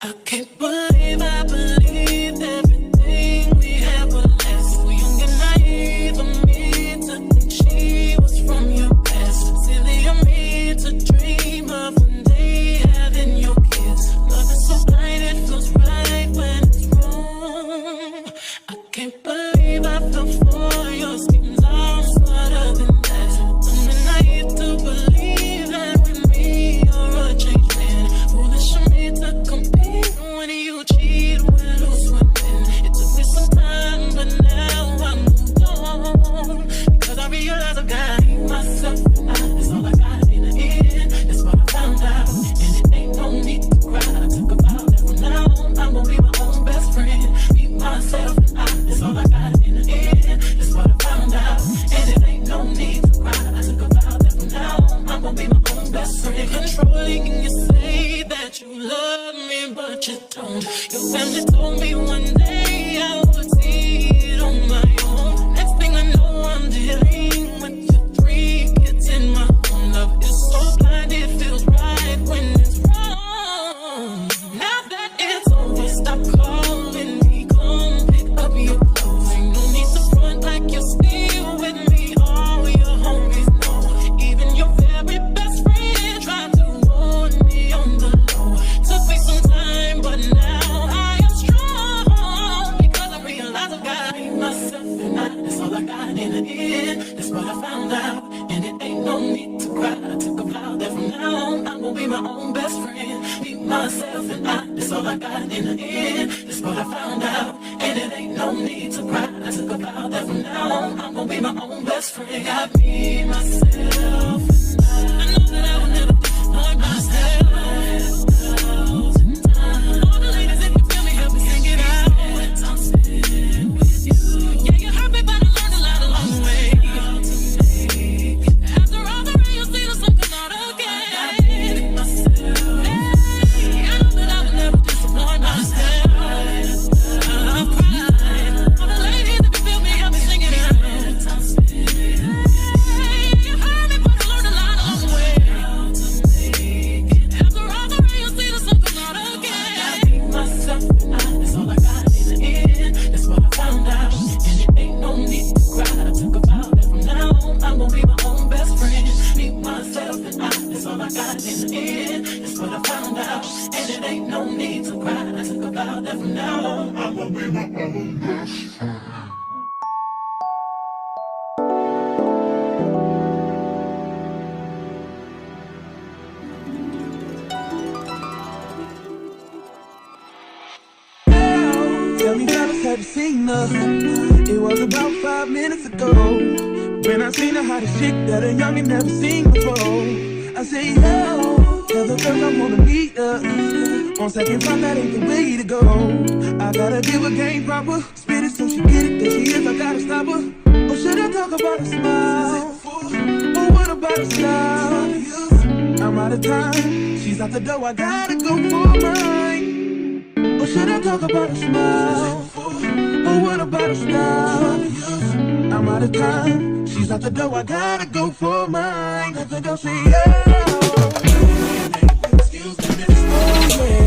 I can't believe I believed everything we had was last. So young and naive of me to think she was from your past. Silly of me to dream of one day having your kids. Love is so blind, it feels right when it's wrong. I can't believe I fell for your schemes. I'm smarter than that. Dumb and naive to believe that with me you're a changed man. Foolish of me to compete when you cheat, when lose, when win. It took me some time, but now I'm moved on. Because I realize I've got myself and that's all I got in the end. That's what I found out, and it ain't no need to cry. I took a vow that from now on I'm gonna be my own best friend. Be myself and that's all I got in the end. That's what I found out, and it ain't no need to cry. I took a vow that from now on I'm gonna be my own best friend. Controlling and you say that you love me, but you don't. Your family told me one day I would see it on my own. Next thing I know, I'm dealing with your 3 kids in my home. Love is so blind, it feels right when it's wrong. Now that it's over, stop calling me. Come pick up your clothes. Ain't no need to front like you're still with me. All your homies know. Even your very best friend tried to warn me on the low. Took me some time, but now I am strong. Because I realize I've got myself and that's all I got in the end. That's what I found out, and it ain't no need to cry. I took a vow that from now on I'm gonna be my own best friend. Be myself and that's all I got in the end. That's what I found out, and it ain't no need to cry. I took a vow that from now on I'm gonna be my own best friend. Got me, myself, and I know that I will never disappoint myself. All the ladies, if you feel me, help me sing it out. I'm sitting with you. Yeah, you hurt me, but I learned a lot along the way. After all the rain, you'll see the sun come out again. Hey, I know that I will never disappoint myself. I'm crying. All the ladies, if you feel me, help me sing it out. I'm sitting with you. You hurt me, but I learned a lot along the way. After all the rain, you'll see the sun come out again. I be myself and that's all I got in the end. That's what I found out, and it ain't no need to cry. I took a vow that from now on I'm gonna be my own best friend. Be myself and that's all I got in the end. That's what I found out, and it ain't no need to cry. I took a vow that from now on I'm gonna be my own best friend. Tell me, fellas, have you seen her? It was about 5 minutes ago when I seen her hottest chick that a youngin' never seen before. I say, yo, tell the girls I wanna meet her. On second thought, that ain't the way to go. I gotta give her game proper, spit it so she get it. There she is, I gotta stop her. Or should I talk about a smile? Or what about a style? I'm out of time, she's out the door, I gotta go for mine. Or should I talk about a smile? Or what about a style? I'm out of time, she's out the door, I gotta go for mine. Let the girl say, oh, excuse me, miss. Oh, yeah.